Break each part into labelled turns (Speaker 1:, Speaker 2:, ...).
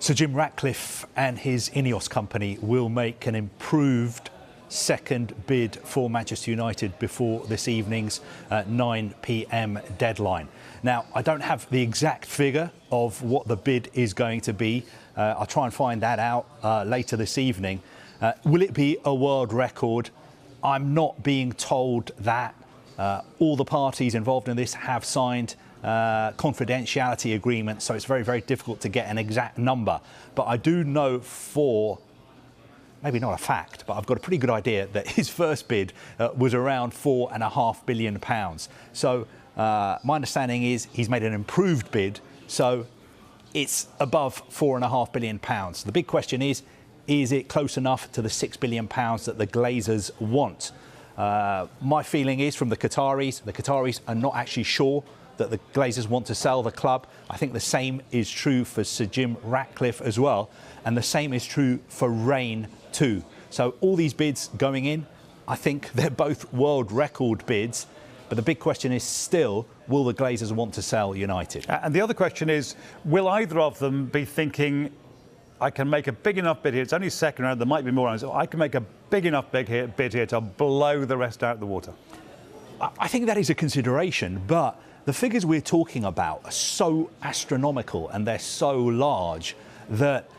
Speaker 1: Sir Jim Ratcliffe and his INEOS company will make an improved second bid for Manchester United before this evening's 9 p.m. deadline. Now, I don't have the exact figure of what the bid is going to be. I'll try and find that out later this evening. Will it be a world record? I'm not being told that. All the parties involved in this have signed confidentiality agreements, so it's very, very difficult to get an exact number. But I do know for, maybe not a fact, but I've got a pretty good idea that his first bid was around £4.5 billion. So my understanding is he's made an improved bid, so it's above £4.5 billion. The big question is it close enough to the £6 billion that the Glazers want? My feeling is from the Qataris are not actually sure that the Glazers want to sell the club. I think the same is true for Sir Jim Ratcliffe as well, and the same is true for Raine too. So all these bids going in, I think they're both world record bids, but the big question is still, will the Glazers want to sell United?
Speaker 2: And the other question is, will either of them be thinking, I can make a big enough bid here, it's only second round, there might be more rounds, so I can make a big enough bid here to blow the rest out of the water?
Speaker 1: I think that is a consideration, but the figures we're talking about are so astronomical and they're so large that,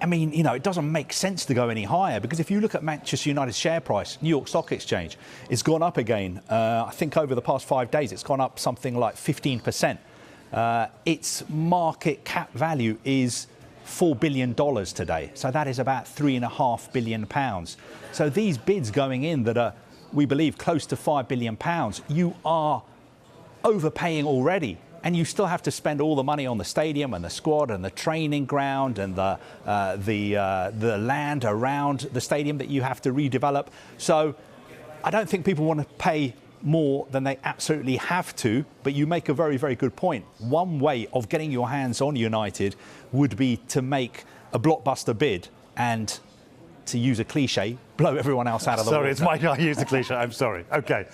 Speaker 1: I mean, you know, it doesn't make sense to go any higher, because if you look at Manchester United's share price, New York Stock Exchange, it's gone up again. I think over the past 5 days, it's gone up something like 15%. Its market cap value is $4 billion today. So that is about £3.5 billion. So these bids going in that are, we believe, close to £5 billion, you are overpaying already, and you still have to spend all the money on the stadium and the squad and the training ground and the land around the stadium that you have to redevelop. So I don't think people want to pay more than they absolutely have to, but you make a very, very good point. One way of getting your hands on United would be to make a blockbuster bid and, to use a cliche, blow everyone else out of the water.
Speaker 2: Sorry, it's my I use the cliche, I'm sorry. OK.